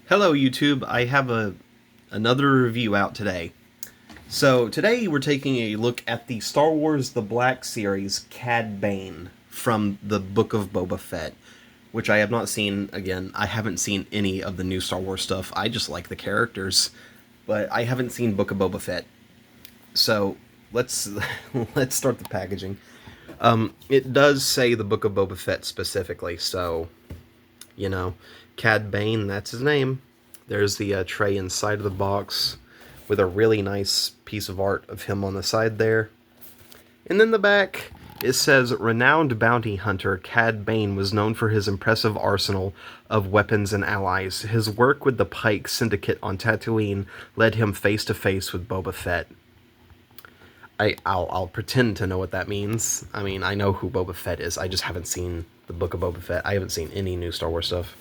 Hello YouTube, I have another review out today. So today we're taking a look at the Star Wars The Black Series Cad Bane from the Book of Boba Fett, which I have not seen. Again, I haven't seen any of the new Star Wars stuff. I just like the characters, but I haven't seen Book of Boba Fett. So let's let's start the packaging. It does say the Book of Boba Fett specifically, so you know, Cad Bane, that's his name. There's the tray inside of the box with a really nice piece of art of him on the side there. And then the back, it says, renowned bounty hunter Cad Bane was known for his impressive arsenal of weapons and allies. His work with the Pike Syndicate on Tatooine led him face to face with Boba Fett. I'll pretend to know what that means. I mean, I know who Boba Fett is. I just haven't seen the Book of Boba Fett. I haven't seen any new Star Wars stuff.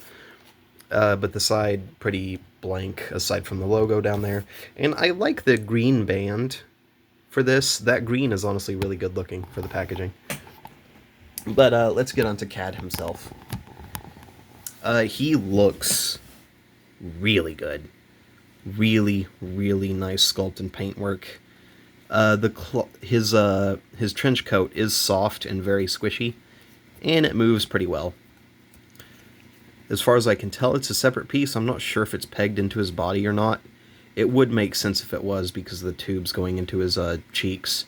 But the side, pretty blank, aside from the logo down there. And I like the green band for this. That green is honestly really good looking for the packaging. But let's get on to Cad himself. He looks really good. Really, really nice sculpt and paintwork. His trench coat is soft and very squishy, and it moves pretty well. As far as I can tell, it's a separate piece. I'm not sure if it's pegged into his body or not. It would make sense if it was because of the tubes going into his cheeks.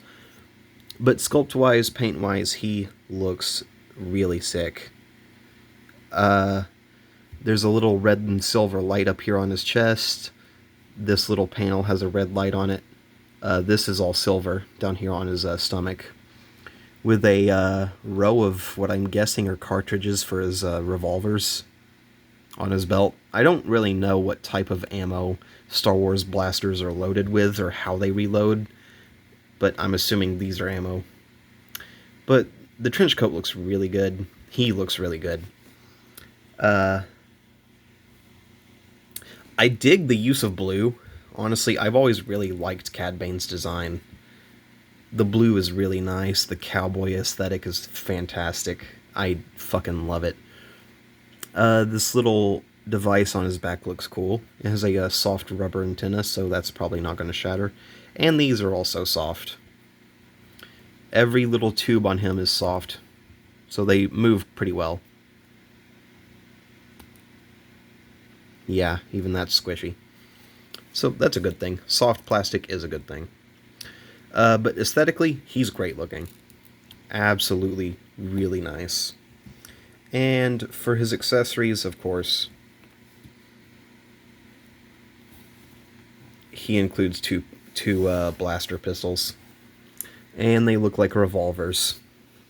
But sculpt-wise, paint-wise, he looks really sick. There's a little red and silver light up here on his chest. This little panel has a red light on it. This is all silver down here on his stomach, with a row of what I'm guessing are cartridges for his revolvers on his belt. I don't really know what type of ammo Star Wars blasters are loaded with or how they reload, but I'm assuming these are ammo. But the trench coat looks really good. He looks really good. I dig the use of blue. Honestly, I've always really liked Cad Bane's design. The blue is really nice. The cowboy aesthetic is fantastic. I fucking love it. This little device on his back looks cool. It has a soft rubber antenna, so that's probably not going to shatter. And these are also soft. Every little tube on him is soft, so they move pretty well. Yeah, even that's squishy. So that's a good thing. Soft plastic is a good thing. But aesthetically, he's great looking. Absolutely really nice. And for his accessories, of course, he includes two blaster pistols. And they look like revolvers.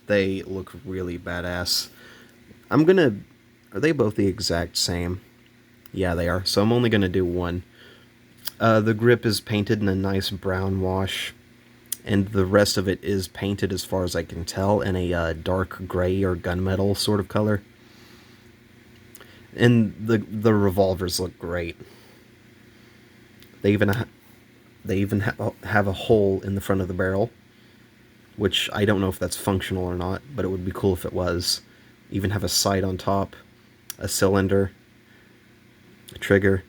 They look really badass. Are they both the exact same? Yeah, they are. So I'm only gonna do one. The grip is painted in a nice brown wash, and the rest of it is painted, as far as I can tell, in a dark gray or gunmetal sort of color. And the revolvers look great. They even have a hole in the front of the barrel, which I don't know if that's functional or not, but it would be cool if it was. Even have a sight on top, a cylinder, a trigger.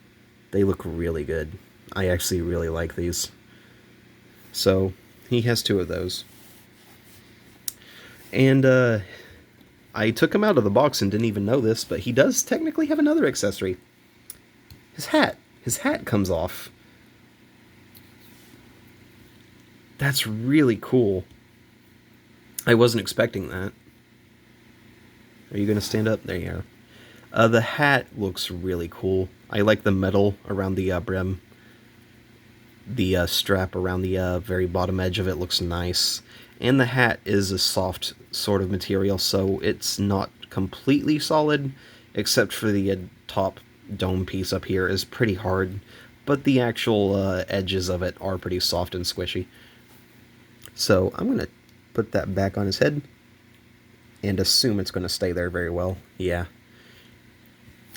They look really good. I actually really like these. So, he has two of those. And, I took him out of the box and didn't even know this, but he does technically have another accessory. His hat. His hat comes off. That's really cool. I wasn't expecting that. Are you going to stand up? There you are. The hat looks really cool. I like the metal around the brim. The strap around the very bottom edge of it looks nice. And the hat is a soft sort of material, so it's not completely solid, except for the top dome piece up here is pretty hard. But the actual edges of it are pretty soft and squishy. So I'm going to put that back on his head and assume it's going to stay there very well. Yeah.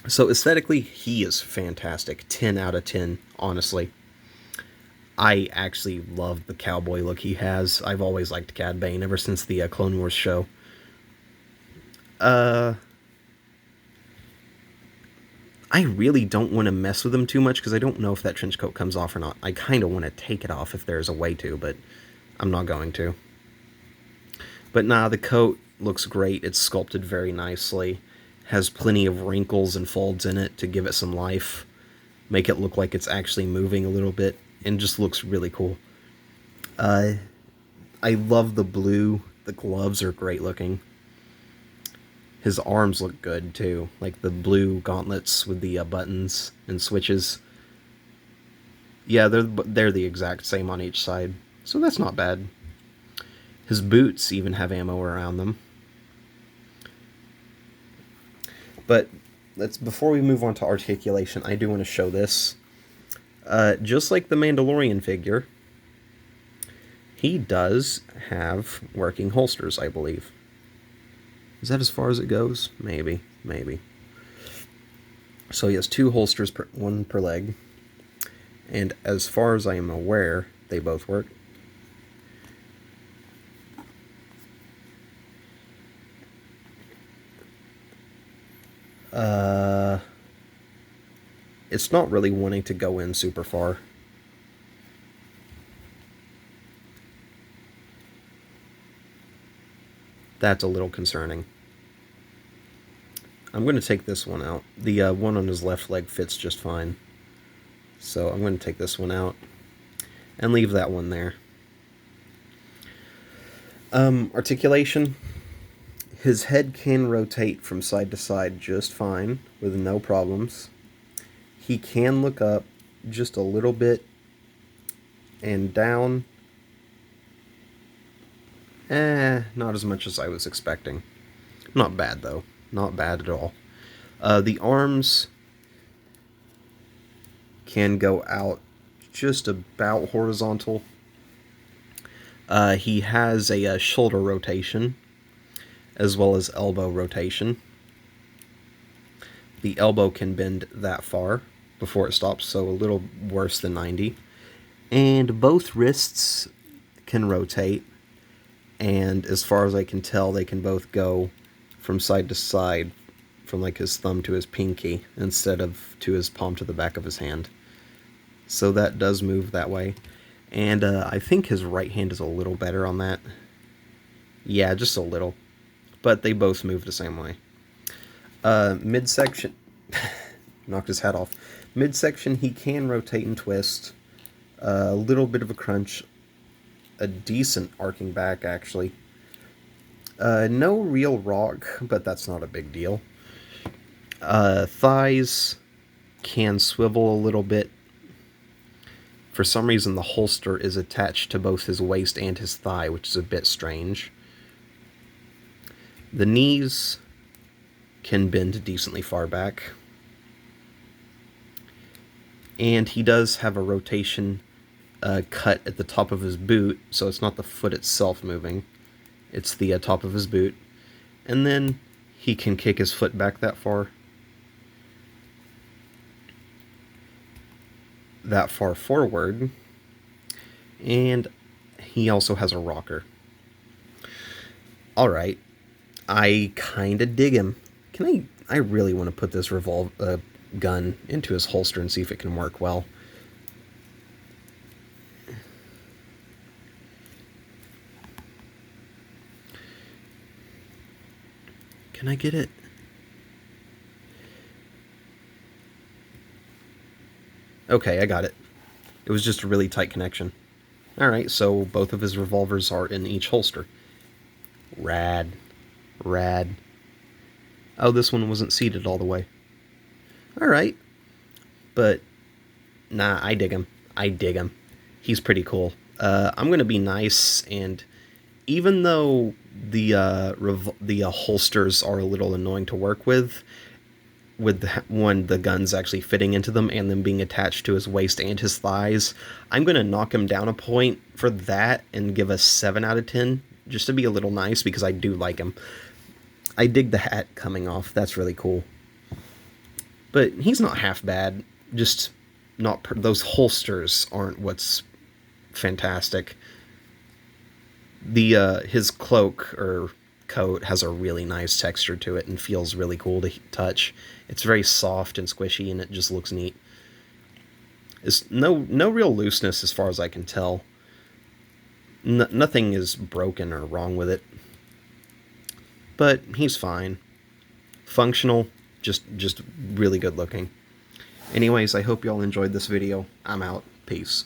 So aesthetically, he is fantastic. 10 out of 10, honestly. I actually love the cowboy look he has. I've always liked Cad Bane ever since the Clone Wars show. I really don't want to mess with him too much because I don't know if that trench coat comes off or not. I kind of want to take it off if there's a way to, but I'm not going to. But nah, the coat looks great. It's sculpted very nicely. Has plenty of wrinkles and folds in it to give it some life. Make it look like it's actually moving a little bit. And just looks really cool. I love the blue. The gloves are great looking. His arms look good too. Like the blue gauntlets with the buttons and switches. Yeah, they're the exact same on each side. So that's not bad. His boots even have ammo around them. But before we move on to articulation, I do want to show this. Just like the Mandalorian figure, he does have working holsters, I believe. Is that as far as it goes? Maybe. So he has 2 holsters, one per leg. And as far as I am aware, they both work. It's not really wanting to go in super far. That's a little concerning. I'm going to take this one out. The one on his left leg fits just fine. So I'm going to take this one out and leave that one there. Articulation. His head can rotate from side to side just fine with no problems. He can look up just a little bit and down. Not as much as I was expecting. Not bad, though. Not bad at all. The arms can go out just about horizontal. He has a shoulder rotation, as well as elbow rotation. The elbow can bend that far before it stops, so a little worse than 90. And both wrists can rotate, and as far as I can tell, they can both go from side to side, from like his thumb to his pinky, instead of to his palm to the back of his hand. So that does move that way. And I think his right hand is a little better on that. Yeah, just a little. But they both move the same way. Midsection. Knocked his hat off. Midsection, he can rotate and twist. A little bit of a crunch. A decent arcing back, actually. No real rock, but that's not a big deal. Thighs can swivel a little bit. For some reason, the holster is attached to both his waist and his thigh, which is a bit strange. The knees can bend decently far back. And he does have a rotation cut at the top of his boot, so it's not the foot itself moving. It's the top of his boot. And then he can kick his foot back that far. That far forward. And he also has a rocker. Alright. I kind of dig him. I really want to put this gun into his holster and see if it can work well. Can I get it? Okay, I got it. It was just a really tight connection. Alright, so both of his revolvers are in each holster. Rad. Oh, this one wasn't seated all the way. Alright. But, nah, I dig him. He's pretty cool. I'm going to be nice, and even though the holsters are a little annoying to work with the guns actually fitting into them and them being attached to his waist and his thighs, I'm going to knock him down a point for that and give a 7 out of 10, just to be a little nice, because I do like him. I dig the hat coming off. That's really cool. But he's not half bad. Just not... those holsters aren't what's fantastic. His cloak, or coat has a really nice texture to it and feels really cool to touch. It's very soft and squishy, and it just looks neat. There's no real looseness as far as I can tell. Nothing is broken or wrong with it. But he's fine. Functional, just really good looking. Anyways, I hope y'all enjoyed this video. I'm out. Peace.